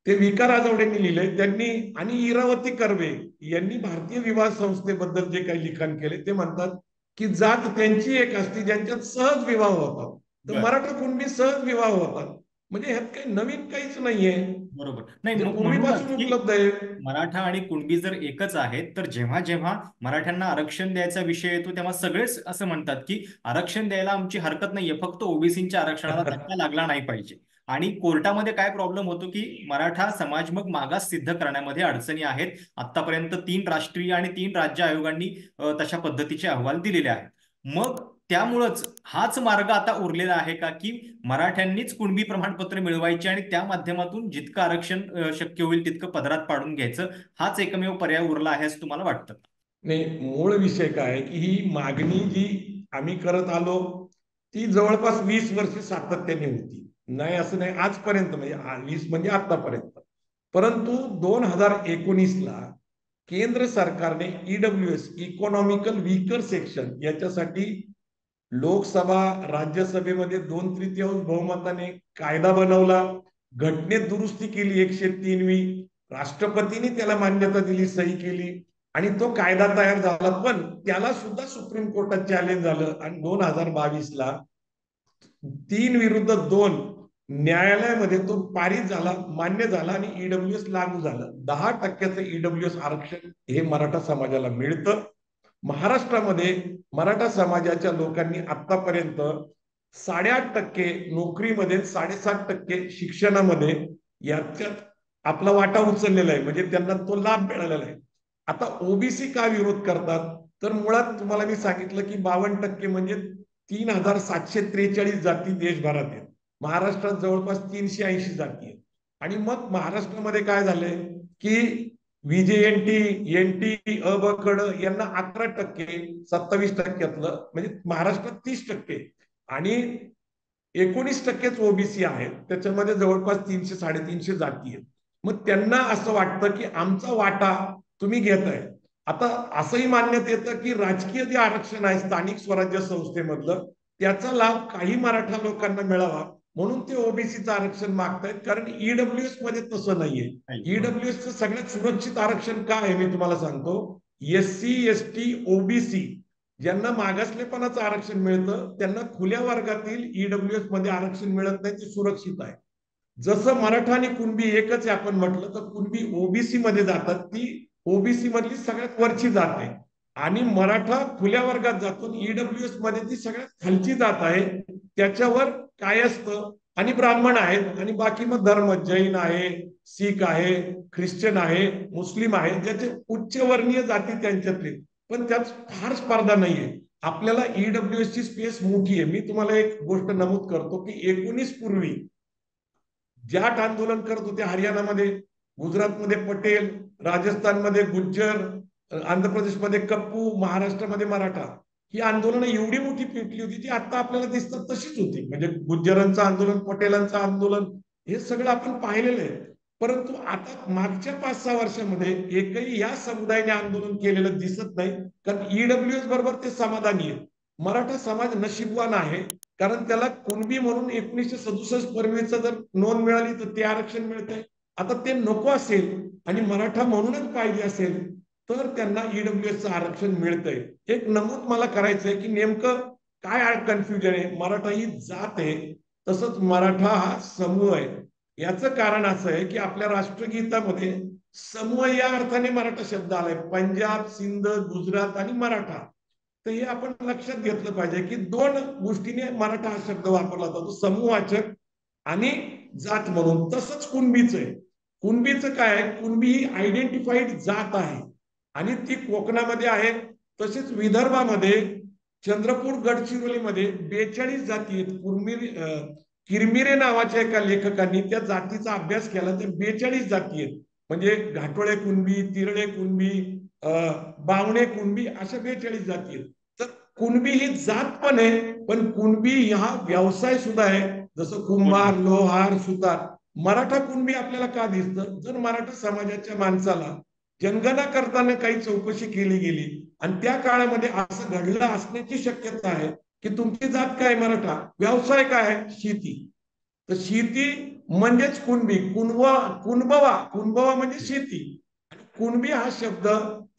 ते विका राजवडेंनी लिहिलंय त्यांनी, आणि इरावती कर्वे यांनी भारतीय विवाह संस्थेबद्दल जे काही लिखाण केले ते म्हणतात की जात त्यांची एक असते ज्यांच्यात सहज विवाह होतात. तर बर. मराठा कुणबी सहज विवाह होतात. म्हणजे ह्यात काही नवीन काहीच नाहीये, बरोबर. नाही, जे मग म्हणूनच पूर्वीपासून की उपलब्ध आहे. मराठा आणि कुणबी जर एकच आहेत, तर जेव्हा जेव्हा मराठ्यांना आरक्षण द्यायचा विषय येतो तेव्हा सगळेच असं म्हणतात की आरक्षण द्यायला आमची हरकत नाहीये, फक्त ओबीसीच्या आरक्षणाला धक्का लागला नाही पाहिजे. आणि कोर्टामध्ये काय प्रॉब्लेम होतो की मराठा समाज मग मागास सिद्ध करण्यामध्ये अडचणी आहेत. आतापर्यंत 3 राष्ट्रीय आणि 3 राज्य आयोगांनी तशा पद्धतीचे अहवाल दिलेले आहेत. मग त्यामुळंच हाच मार्ग आता उरलेला आहे का की मराठ्यांनीच कुणबी प्रमाणपत्र मिळवायचे आणि त्या माध्यमातून जितकं आरक्षण शक्य होईल तितकं पदरात पाडून घ्यायचं, हाच एकमेव पर्याय उरला आहे असं तुम्हाला वाटतं का? नाही, मूळ विषय काय आहे, की ही मागणी जी आम्ही करत आलो ती जवळपास 20 वर्ष सातत्याने होती. नाही असं नाही, आजपर्यंत म्हणजे 20 म्हणजे आतापर्यंत. परंतु 2019ला केंद्र सरकारने ईडब्ल्यूएस इकॉनॉमिकल वीकर सेक्शन याच्यासाठी लोकसभा राज्यसभेमध्ये 2/3 बहुमताने कायदा बनवला, घटनेत दुरुस्ती केली 103वी, राष्ट्रपतींनी त्याला मान्यता दिली, सही केली आणि तो कायदा तयार झाला. पण त्याला सुद्धा सुप्रीम कोर्टात चॅलेंज झालं आणि 2022ला 3 विरुद्ध 2 न्यायालयामध्ये तो पारित झाला, मान्य झाला आणि ईडब्ल्यूएस लागू झालं. 10% ईडब्ल्यूएस आरक्षण हे मराठा समाजाला मिळतं. महाराष्ट्रामध्ये मराठा समाजाच्या लोकांनी आतापर्यंत 8.5% नोकरीमध्ये, 7.5% शिक्षणामध्ये याच्यात आपला वाटा उचललेला आहे, म्हणजे त्यांना तो लाभ मिळालेला आहे. आता ओबीसी का विरोध करतात, तर मुळात तुम्हाला मी सांगितलं की 52% म्हणजे 3743 जाती देशभरात आहेत. महाराष्ट्रात जवळपास 380 जाती आहेत. आणि मग महाराष्ट्रामध्ये काय झालंय की व्हीजेएनटी, एनटी, अ ब क ड यांना 11%, 27%तलं म्हणजे महाराष्ट्रात 30% आणि 19%च ओबीसी आहेत. त्याच्यामध्ये जवळपास 300-350 जाती आहेत. मग त्यांना असं वाटतं की आमचा वाटा तुम्ही घेताय. आता असंही मानण्यात येतं की राजकीय जे आरक्षण आहे स्थानिक स्वराज्य संस्थेमधलं, त्याचा लाभ काही मराठा लोकांना मिळावा म्हणून ते ओबीसीचं आरक्षण मागतायत. कारण ईडब्ल्यूएस मध्ये तसं नाहीये. नाही, बरोबर. ईडब्ल्यूएसचं सगळ्यात सुरक्षित आरक्षण काय आहे मी तुम्हाला सांगतो. एससी, एसटी, ओबीसी ज्यांना मागासलेपणाचं आरक्षण मिळतं त्यांना खुल्या वर्गातील ईडब्ल्यूएस मध्ये आरक्षण मिळत नाही, ते सुरक्षित आहे. जसं मराठा आणि कुणबी एकच आहे आपण म्हटलं, तर कुणबी ओबीसी मध्ये जातात, ती ओबीसी मधली सगळ्यात वरची जात आहे. आणि मराठा खुल्या वर्गात जातो, ईडब्ल्यूएस मध्ये ती सगळ्यात खालची जात आहे. त्याच्यावर काय असतं, आणि ब्राह्मण आहेत आणि बाकी मग धर्म जैन आहे, शीख आहे, ख्रिश्चन आहे, मुस्लिम आहे, ज्याचे उच्चवर्णीय जाती त्यांच्यातले. पण त्यात फार स्पर्धा नाहीये. आपल्याला ईडब्ल्यूएस ची स्पेस मोठी आहे. मी तुम्हाला एक गोष्ट नमूद करतो की 19 पूर्वी जाट आंदोलन करत होते हरियाणामध्ये, गुजरातमध्ये पटेल, राजस्थानमध्ये गुज्जर, आंध्र प्रदेशमध्ये कप्पू, महाराष्ट्रामध्ये मराठा. ही आंदोलनं एवढी मोठी पेटली होती, ती आता आपल्याला दिसतात तशीच होती. म्हणजे गुज्जरांचं आंदोलन, पटेलांचं आंदोलन, हे सगळं आपण पाहिलेलं आहे. परंतु आता मागच्या 5-6 वर्षामध्ये एकही या समुदायाने आंदोलन केलेलं दिसत नाही. कारण ईडब्ल्यूएस बरोबर ते समाधानी आहे. मराठा समाज नशीबवान आहे, कारण त्याला कुणबी म्हणून 1967 पूर्वीचं जर नोंद मिळाली तर ते आरक्षण मिळतंय. आता ते नको असेल आणि मराठा म्हणूनच पाहिजे असेल तर त्यांना ईडब्ल्यूएसचं आरक्षण मिळतंय. एक नमूद मला करायचंय की नेमकं काय कन्फ्युजन आहे. मराठा ही जात आहे, तसंच मराठा हा समूह आहे. याचं कारण असं आहे की आपल्या राष्ट्रगीतामध्ये समूह या अर्थाने मराठा शब्द आलाय. पंजाब, सिंध, गुजरात आणि मराठा. तर हे आपण लक्षात घेतलं पाहिजे की 2 गोष्टीने मराठा हा शब्द वापरला जातो, समूहवाचक आणि जात म्हणून. तसंच कुणबीचं आहे. कुणबीचं काय आहे, कुणबी ही आयडेंटिफाईड जात आहे आणि ती कोकणामध्ये आहे. तसेच विदर्भामध्ये चंद्रपूर, गडचिरोलीमध्ये 42 जाती आहेत. किरमिरे नावाच्या एका लेखकांनी त्या जातीचा अभ्यास केला, तर 42 जाती आहेत. म्हणजे घाटोळे कुणबी, तिरळे कुणबी, बावणे कुणबी, अशा 42 जाती आहेत. तर कुणबी ही जात पण आहे, पण कुणबी हा व्यवसाय सुद्धा आहे. जसं कुंभार, बरोबर. लोहार, सुतार. मराठा कुणबी आपल्याला का दिसतं, जर मराठा समाजाच्या माणसाला जनगणना करताना काही चौकशी केली गेली आणि त्या काळामध्ये असं घडलं असण्याची शक्यता आहे की तुमची जात काय, मराठा, व्यवसाय काय, शेती. तर शेती म्हणजेच कुणबी, कुणबवा, कुणबवा म्हणजे शेती. आणि कुणबी हा शब्द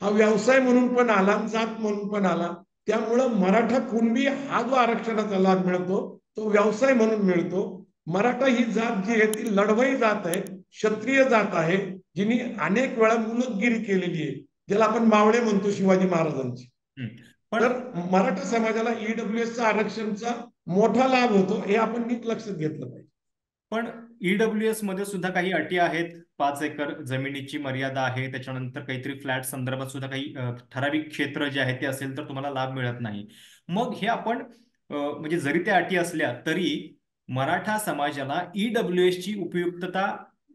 हा व्यवसाय म्हणून पण आला, जात म्हणून पण आला. त्यामुळं मराठा कुणबी हा जो आरक्षणाचा लाभ मिळतो तो व्यवसाय म्हणून मिळतो. मराठा ही जात जी आहे ती लढवई जात आहे, क्षत्रिय जात आहे, जिने अनेक वेळा मुलतगिरी केलेली आहे, ज्याला आपण मावळे म्हणतो शिवाजी महाराजांची. हं. पण तर मराठा समाजाला ईडब्ल्यूएसचा आरक्षणचा मोठा लाभ होतो, हे आपण नीट लक्षात घेतलं पाहिजे. पण ईडब्ल्यूएस मध्ये सुद्धा काही अटी आहेत. 5 एकर जमिनीची मर्यादा आहे. त्याच्यानंतर काहीतरी फ्लॅट संदर्भात सुद्धा काही ठराविक क्षेत्र जे आहे ते असेल तर तुम्हाला लाभ मिळत नाही. मग हे आपण म्हणजे जरी त्या अटी असल्या तरी मराठा समाजाला ईडब्ल्यूएस ची उपयुक्तता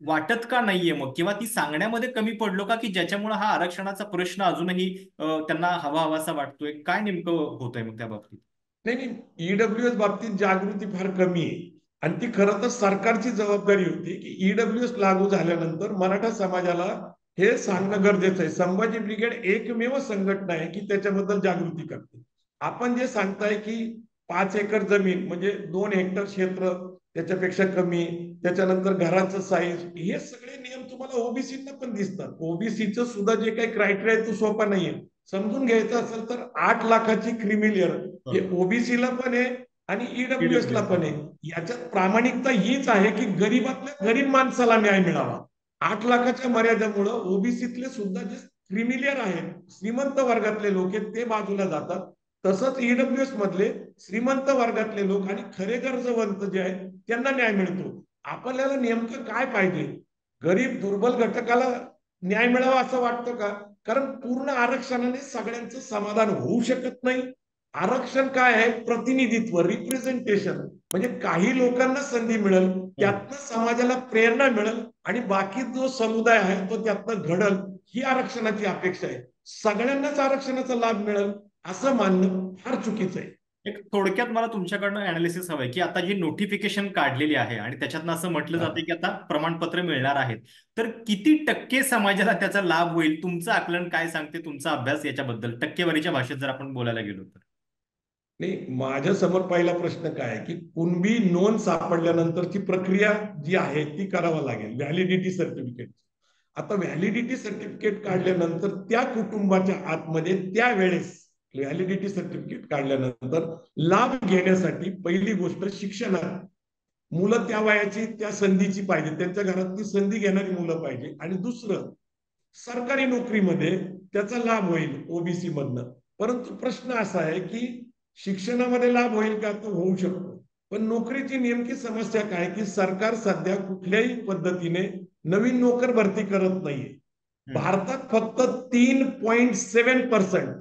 वाटत का नाहीये मग, किंवा ती सांगण्यामध्ये कमी पडलो का, की ज्याच्यामुळे हा आरक्षणाचा प्रश्न अजूनही त्यांना हवा हवासा वाटतोय? काय नेमकं होतंय मग त्या बाबतीत? नाही नाही, ईडब्ल्यूएस बाबतीत जागृती फार कमी आहे. आणि ती खरं तर सरकारची जबाबदारी होती की ईडब्ल्यूएस लागू झाल्यानंतर मराठा समाजाला हे सांगणं गरजेचं आहे. संभाजी ब्रिगेड एकमेव संघटना आहे की त्याच्याबद्दल जागृती करते. आपण जे सांगताय की 5 एकर जमीन म्हणजे 2 हेक्टर क्षेत्र, त्याच्यापेक्षा कमी, त्याच्यानंतर घराचं साईज, हे सगळे नियम तुम्हाला ओबीसीना पण दिसतात. ओबीसीचं सुद्धा जे काही क्रायटेरिया आहे तो सोपा नाहीये. समजून घ्यायचं असेल तर 8 लाखाची क्रिमिलियर हे बरोबर. ओबीसीला पण आहे आणि ईडब्ल्यूएस ला ईडब्ल्यूएस. पण आहे. याच्यात प्रामाणिकता हीच आहे की गरीबातल्या गरीब माणसाला न्याय मिळावा. 8 लाखाच्या मर्यादेमुळं ओबीसीतले सुद्धा जे क्रिमिलियर आहेत, श्रीमंत वर्गातले लोक आहेत, ते बाजूला जातात. तसंच ईडब्ल्यूएस मधले श्रीमंत वर्गातले लोक आणि खरे गरजवंत जे आहेत त्यांना न्याय मिळतो. आपल्याला नेमकं काय पाहिजे? गरीब दुर्बल घटकाला न्याय मिळावा असं वाटतं का? कारण पूर्ण आरक्षणाने सगळ्यांचं समाधान होऊ शकत नाही. आरक्षण काय आहे? प्रतिनिधित्व, रिप्रेझेंटेशन. म्हणजे काही लोकांना संधी मिळेल, बरोबर. त्यातनं समाजाला प्रेरणा मिळेल आणि बाकी जो समुदाय आहे तो त्यातनं घडल, ही आरक्षणाची अपेक्षा आहे. सगळ्यांनाच आरक्षणाचा लाभ मिळेल असं मानणं फार चुकीचं आहे. एक थोडक्यात मला तुमच्याकडनं अनालिसिस हवंय, की आता जी नोटिफिकेशन काढलेली आहे आणि त्याच्यातनं असं म्हटलं हा. जाते की आता प्रमाणपत्र मिळणार आहेत, तर किती टक्के समाजाला त्याचा लाभ होईल? तुमचं आकलन काय सांगते, तुमचा अभ्यास याच्याबद्दल टक्केवारीच्या भाषेत जर आपण बोलायला गेलो तर? नाही, माझ्या समोर पहिला प्रश्न काय आहे की कुणबी नोंद सापडल्यानंतरची प्रक्रिया जी आहे ती करावी लागेल, व्हॅलिडिटी सर्टिफिकेट. आता व्हॅलिडिटी सर्टिफिकेट काढल्यानंतर त्या कुटुंबाच्या आतमध्ये त्यावेळेस व्हॅलिडिटी सर्टिफिकेट काढल्यानंतर लाभ घेण्यासाठी पहिली गोष्ट शिक्षणात मुलं त्या वयाची त्या संधीची पाहिजे, त्यांच्या घरात ती संधी घेणारी मुलं पाहिजे. आणि दुसरं, सरकारी नोकरीमध्ये त्याचा लाभ होईल ओबीसी मधनं. परंतु प्रश्न असा आहे की शिक्षणामध्ये लाभ होईल का? तो होऊ शकतो. पण नोकरीची नेमकी समस्या काय की सरकार सध्या कुठल्याही पद्धतीने नवीन नोकर भरती करत नाहीये. हम्म. भारतात फक्त 3.7%,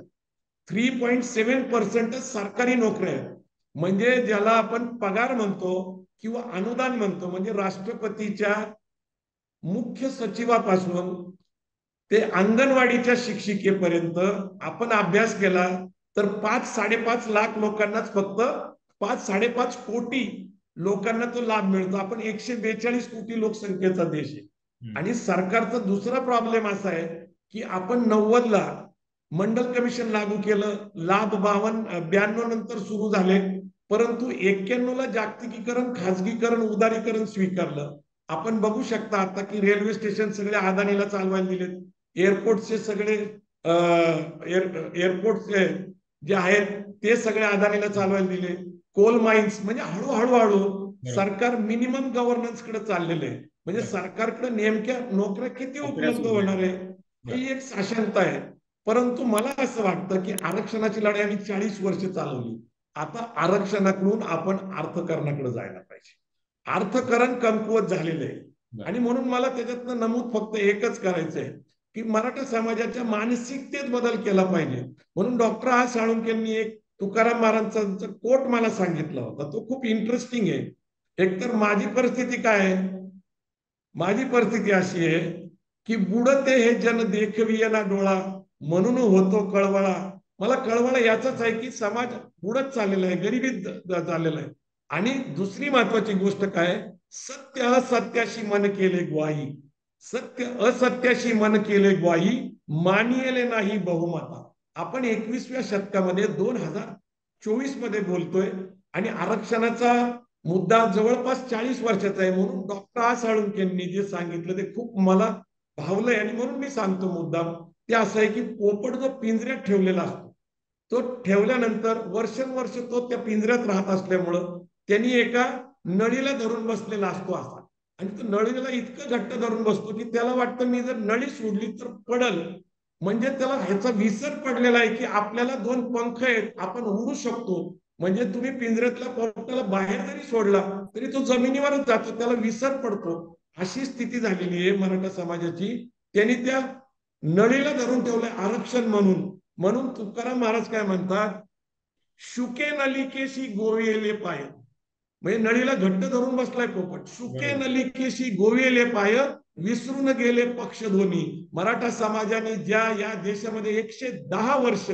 3.7% सरकारी नोकऱ्या आहेत. म्हणजे ज्याला आपण पगार म्हणतो किंवा अनुदान म्हणतो, म्हणजे राष्ट्रपतीच्या मुख्य सचिवापासून ते अंगणवाडीच्या शिक्षिकेपर्यंत आपण अभ्यास केला तर 5-5.5 लाख लोकांनाच, फक्त 5-5.5 कोटी लोकांना तो लाभ मिळतो. आपण 142 कोटी लोकसंख्येचा देश आहे. हम्म. आणि सरकारचा दुसरा प्रॉब्लेम असा आहे की आपण 90ला मंडल कमिशन लागू केलं, लाभ 92 नंतर सुरू झाले, परंतु 91ला जागतिकीकरण, खाजगीकरण, उदारीकरण स्वीकारलं. आपण बघू शकता आता की रेल्वे स्टेशन सगळे अदानीला चालवायला दिलेत. एअरपोर्टचे सगळे एअरपोर्टचे जे आहेत ते सगळे अदानीला चालवायला दिले. कोल माइन्स, म्हणजे हळूहळू बरोबर. सरकार मिनिमम गव्हर्नन्स कडे चाललेलं आहे. म्हणजे बरोबर. सरकारकडे नेमक्या नोकऱ्या किती नोकऱ्या उपलब्ध उरल्या. होणार आहे, बरं. ही एक साशंकता आहे. परंतु मला असं वाटतं की आरक्षणाची लढाई आम्ही 40 वर्ष चालवली. आता आरक्षणाकडून आपण अर्थकारणाकडे जायला पाहिजे. अर्थकारण कमकुवत झालेलं आहे. बरं. आणि म्हणून मला त्याच्यातनं नमूद फक्त एकच करायचंय की मराठा समाजाच्या मानसिकतेत बदल केला पाहिजे. म्हणून डॉक्टर आ साळुंखेंनी एक तुकाराम महाराजांचा कोट मला सांगितला होता, तो खूप इंटरेस्टिंग आहे. एकतर माझी परिस्थिती काय आहे? माझी परिस्थिती अशी आहे की बुडते हे जन देखविये ना डोळा, म्हणून होतो कळवळा. मला कळवळा याचाच आहे की समाज बुडत चाललेला आहे, गरिबीत चाललेला आहे. आणि दुसरी महत्वाची गोष्ट काय? सत्य असत्याशी मन केले ग्वाही, सत्य असत्याशी मन केले ग्वाही, मानियले नाही बहुमता. आपण 21व्या शतकामध्ये 2024 मध्ये बोलतोय आणि आरक्षणाचा मुद्दा जवळपास 40 वर्षाचा आहे. म्हणून डॉक्टर आ साळुंखेंनी जे सांगितलं ते खूप मला भावलंय आणि म्हणून मी सांगतो मुद्दाम. ते असं आहे की पोपट जो पिंजऱ्यात ठेवलेला असतो, तो ठेवल्यानंतर वर्षानुवर्ष तो त्या पिंजऱ्यात राहत असल्यामुळं त्यांनी एका नळीला धरून बसलेला असतो असा. आणि तो नळीला इतकं घट्ट धरून बसतो की त्याला वाटतं मी जर नळी सोडली तर पडल. म्हणजे त्याला ह्याचा विसर पडलेला आहे की आपल्याला दोन पंख आहेत, आपण उडू शकतो. म्हणजे तुम्ही पिंजऱ्यातल्या पोपटाला बाहेर जरी सोडला तरी तो जमिनीवरच जातो, त्याला विसर पडतो. अशी स्थिती झालेली आहे मराठा समाजाची. त्यांनी त्या नळीला धरून ठेवलंय आरक्षण म्हणून. म्हणून तुकाराम महाराज काय म्हणतात, शुके नलिकेशी गोविले पाय. म्हणजे नळीला घट्ट धरून बसलाय पोपट. शुके बरोबर. नलिकेशी गोविले पाय, विसरून गेले पक्ष दोन्ही. मराठा समाजाने ज्या या देशामध्ये 110 वर्ष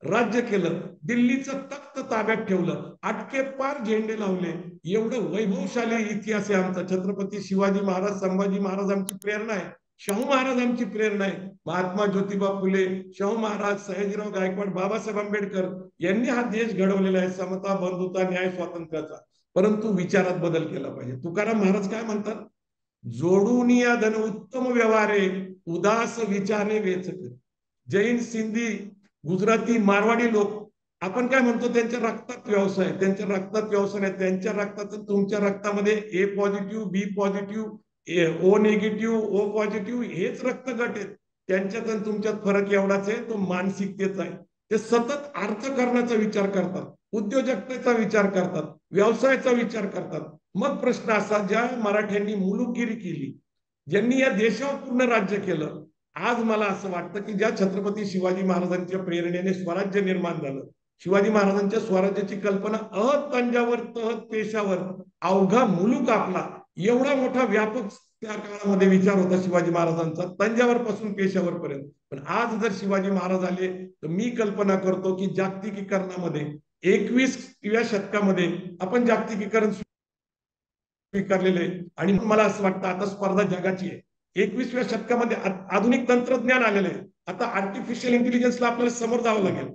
राज्य केलं, दिल्लीचं तख्त ताब्यात ठेवलं, आटके पार झेंडे लावले, एवढं वैभवशाली इतिहास आहे आमचा. छत्रपती शिवाजी महाराज, संभाजी महाराज आमची प्रेरणा आहे, शाहू महाराज आमची प्रेरणा आहे, महात्मा ज्योतिबा फुले, शाहू महाराज, सयाजीराव गायकवाड, बाबासाहेब आंबेडकर यांनी हा देश घडवलेला आहे, समता, बंधुता, न्याय, स्वातंत्र्याचा. परंतु विचारात बदल केला पाहिजे. तुकाराम महाराज काय म्हणतात, जोडून या धन उत्तम व्यवहारे, उदास विचारे वेचक. जैन, सिंधी, गुजराती, मारवाडी लोक आपण काय म्हणतो, त्यांच्या रक्तात व्यवसाय, त्यांच्या रक्तात व्यवसाय नाही. त्यांच्या रक्तात, तुमच्या रक्तामध्ये ए पॉझिटिव्ह, बी पॉझिटिव्ह, ओ निगेटिव्ह, ओ पॉझिटिव्ह हेच रक्त गट आहेत. त्यांच्यात आणि तुमच्यात फरक एवढाच आहे, तो मानसिकतेचा आहे. ते सतत अर्थकारणाचा विचार करतात, उद्योजकतेचा विचार करतात, व्यवसायाचा विचार करतात. मग प्रश्न असा, ज्या मराठ्यांनी मुलुकगिरी केली, ज्यांनी या देशावर पूर्ण राज्य केलं, आज मला असं वाटतं की ज्या छत्रपती शिवाजी महाराजांच्या प्रेरणेने स्वराज्य निर्माण झालं, शिवाजी महाराजांच्या स्वराज्याची कल्पना अहत तंजावर तहत पेशावर, अवघा मुलूक आपला, एवढा मोठा व्यापक त्या काळामध्ये विचार होता शिवाजी महाराजांचा, तंजावर पासून पेशावर पर्यंत. पण आज जर शिवाजी महाराज आले तर मी कल्पना करतो की जागतिकीकरणामध्ये 21व्या शतकामध्ये आपण जागतिकीकरण स्वीकारलेले. आणि मला असं वाटतं आता स्पर्धा जगाची आहे. 21व्या शतकामध्ये आधुनिक तंत्रज्ञान आलेलं आहे. आता आर्टिफिशियल इंटेलिजन्सला आपल्याला समोर जावं लागेल.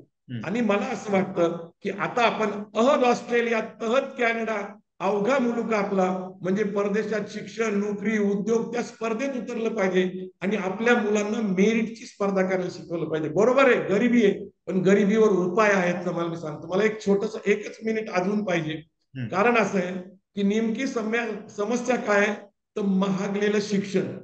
आणि मला असं वाटतं की आता आपण अहद ऑस्ट्रेलिया, तहत कॅनडा, अवघा मुलूक आपला, म्हणजे परदेशात शिक्षण, नोकरी, उद्योग त्या स्पर्धेत उतरलं पाहिजे आणि आपल्या मुलांना मेरिटची स्पर्धा करायला शिकवलं पाहिजे. बरोबर आहे, गरिबी आहे, पण गरिबीवर उपाय आहेत. मला मी सांगतो, मला एक छोटस एकच मिनिट अजून पाहिजे. कारण असं आहे की नेमकी समस्या काय आहे, तर महागलेलं शिक्षण.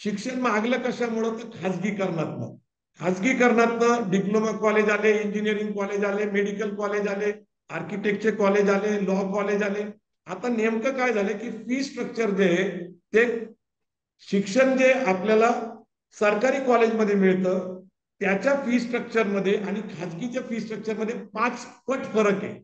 शिक्षण महागलं कशामुळं, तर खाजगीकरणातनं. खाजगीकरणातनं डिप्लोमा कॉलेज आले, इंजिनिअरिंग कॉलेज आले, मेडिकल कॉलेज आले, आर्किटेक्चर कॉलेज आले, लॉ कॉलेज आले. आता नेमकं काय झालं की फी स्ट्रक्चर जे आहे ते, शिक्षण जे आपल्याला सरकारी कॉलेजमध्ये मिळतं त्याच्या फी स्ट्रक्चरमध्ये आणि खाजगीच्या फी स्ट्रक्चरमध्ये 5 पट फरक आहे.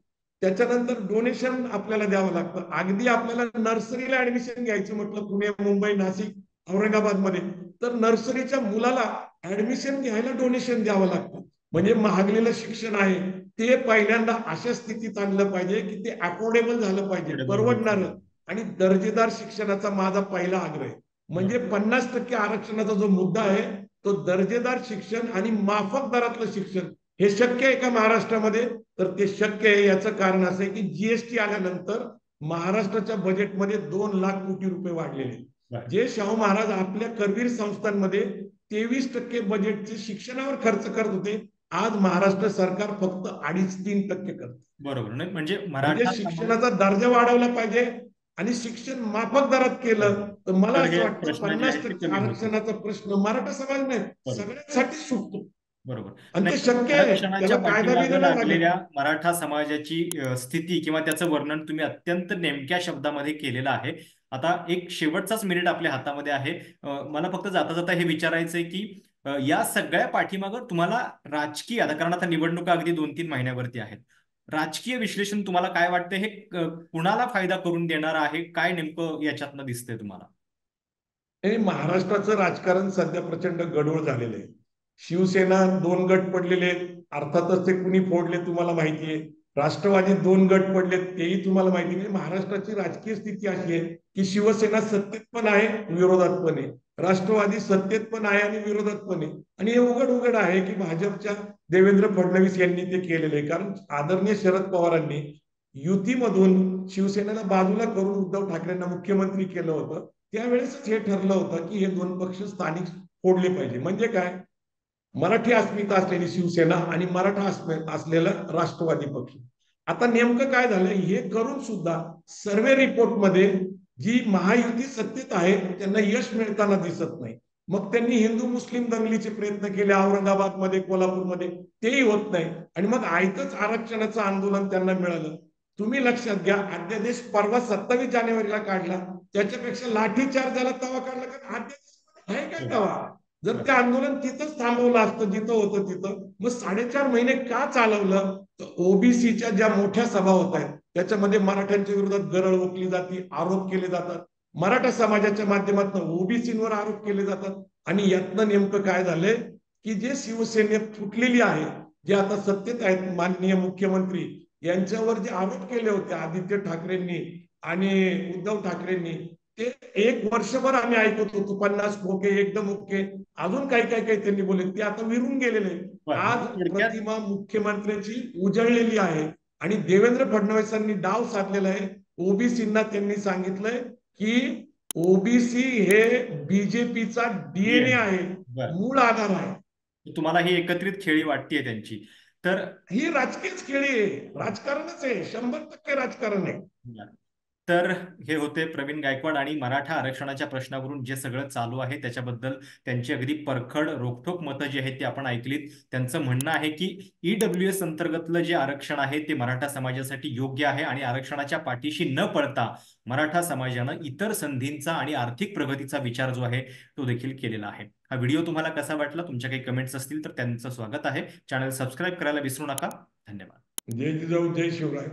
त्याच्यानंतर डोनेशन आपल्याला द्यावं लागतं. अगदी आपल्याला नर्सरीला ऍडमिशन घ्यायचं म्हटलं पुणे, मुंबई, नाशिक, औरंगाबाद मध्ये, तर नर्सरीच्या मुलाला ऍडमिशन घ्यायला डोनेशन द्यावं लागतं. म्हणजे महागलेलं शिक्षण आहे ते पहिल्यांदा अशा स्थितीत आणलं पाहिजे की ते अफोर्डेबल झालं पाहिजे, परवडणारं आणि दर्जेदार शिक्षणाचा माझा पहिला आग्रह आहे. म्हणजे 50% आरक्षणाचा जो मुद्दा आहे तो दर्जेदार शिक्षण आणि माफक दरातलं शिक्षण, हे शक्य आहे का महाराष्ट्रामध्ये, तर ते शक्य आहे. याचं कारण असं आहे की जीएसटी आल्यानंतर महाराष्ट्राच्या बजेटमध्ये 2 लाख कोटी रुपये वाढलेले. जे शाहू महाराज आपल्या करवीर संस्थांमध्ये 23% बजेटचे शिक्षणावर खर्च करत होते, आज महाराष्ट्र सरकार फक्त 2.5-3% करते. बरोबर. नाही म्हणजे म्हणजे मराठा समाज, शिक्षणाचा दर्जा वाढवला पाहिजे आणि शिक्षण माफक दरात केलं तर मला तर असं हे वाटतं प्रश्न जे आहेत ते 50% कमी होतील. आरक्षणाचा प्रश्न मराठा समाज नाही, बरोबर. सगळ्यांसाठी सुटतो. बरोबर. आणि ते नाही, शक्य आहे, आरक्षणाच्या त्याला कायदा पाठीमागे बिदा लागेल. लागलेल्या मराठा समाजाची स्थिती किंवा त्याचं वर्णन तुम्ही अत्यंत नेमक्या शब्दामध्ये केलेलं आहे. आता एक शेवटचाच मिनिट आपल्या हातामध्ये आहे. मला फक्त जाता जाता हे विचारायचं आहे की या सगळ्या पाठीमागं तुम्हाला राजकीय, आता कारण आता निवडणुका अगदी 2-3 महिन्यावरती आहेत, राजकीय विश्लेषण तुम्हाला काय वाटतं, हे कुणाला फायदा करून देणार आहे, काय नेमकं याच्यातनं दिसतंय तुम्हाला? हे महाराष्ट्राचं राजकारण सध्या प्रचंड गडबड झालेलं आहे. शिवसेना 2 गट पडलेले आहेत, अर्थातच ते कुणी फोडले तुम्हाला माहिती आहे. राष्ट्रवादी 2 गट पडलेत, तेही तुम्हाला माहिती आहे. महाराष्ट्राची राजकीय स्थिती अशी आहे की शिवसेना सत्तेत पण आहे, विरोधात पण आहे. राष्ट्रवादी सत्तेत पण आहे आणि विरोधात पण आहे. आणि हे उघड उघड आहे की भाजपच्या देवेंद्र फडणवीस यांनी ते केलेले आहे. कारण आदरणीय शरद पवारांनी युतीमधून शिवसेनेला बाजूला करून उद्धव ठाकरेंना मुख्यमंत्री केलं होतं. त्यावेळेस हे ठरलं होतं की हे 2 पक्ष स्थानिक फोडले पाहिजे. म्हणजे काय, मराठी अस्मिता असलेली शिवसेना आणि मराठा असलेला राष्ट्रवादी पक्ष. आता नेमकं काय झालं हे करून सुद्धा सर्वे रिपोर्टमध्ये जी महायुती सत्तेत आहे त्यांना यश मिळताना दिसत नाही. मग त्यांनी हिंदू मुस्लिम दंगलीचे प्रयत्न केले औरंगाबादमध्ये, कोल्हापूरमध्ये, तेही होत नाही. आणि मग आयतच आरक्षणाचं आंदोलन त्यांना मिळालं. तुम्ही लक्षात घ्या, अध्यादेश परवा 27 जानेवारीला काढला, त्याच्यापेक्षा लाठीचार्ज झाला तेव्हा काढला, कारण अध्यादेश आहे काय हो. तेव्हा? जर ते आंदोलन तिथंच थांबवलं असतं जिथं होतं तिथं, मग 4.5 महिने का चालवलं? तर ओबीसीच्या ज्या मोठ्या सभा होत आहेत त्याच्यामध्ये मराठ्यांच्या विरोधात गरळ ओकली जाते, आरोप केले जातात. मराठा समाजाच्या माध्यमातून ओबीसीवर आरोप केले जातात. आणि यातनं नेमकं काय झालंय की जे शिवसेनेत फुटलेली आहे, जे आता सत्तेत आहेत माननीय मुख्यमंत्री, यांच्यावर जे आरोप केले होते आदित्य ठाकरेंनी आणि उद्धव ठाकरेंनी, ते एक वर्षभर आम्ही ऐकत होतो, 50 खोके एकदम ओके, अजून काही काही काही त्यांनी बोलले, ते आता विरून गेलेले. बरं, आज म्हणजे थोडक्यात प्रतिमा मुख्यमंत्र्यांची उजळलेली आहे आणि देवेंद्र फडणवीसांनी डाव साधलेला आहे. ओबीसींना त्यांनी सांगितलंय की ओबीसी हे बीजेपीचा डीएनए DNA. आहे, बरं, मूळ आधार आहे. तुम्हाला ही एकत्रित खेळी वाटतेय त्यांची. तर ही राजकीयच खेळी आहे, राजकारणच आहे, 100% राजकारण आहे. तर हे होते प्रवीण गायकवाड आणि मराठा आरक्षणाच्या प्रश्नावरून जे सगळं चालू आहे त्याच्याबद्दल त्यांची अगदी परखड रोखठोक मतं जी आहेत ती आपण ऐकलीत. त्यांचं म्हणणं आहे की ईडब्ल्यूएस अंतर्गतलं जे आरक्षण आहे ते मराठा समाजासाठी योग्य आहे आणि आरक्षणाच्या पाठीशी न पडता मराठा समाजानं इतर संधींचा आणि आर्थिक प्रगतीचा विचार जो आहे तो देखील केलेला आहे. हा व्हिडिओ तुम्हाला कसा वाटला? तुमच्या काही कमेंट्स असतील तर त्यांचं स्वागत आहे. चॅनल सबस्क्राईब करायला विसरू नका. धन्यवाद. जय जिजाऊ, जय शिवराय.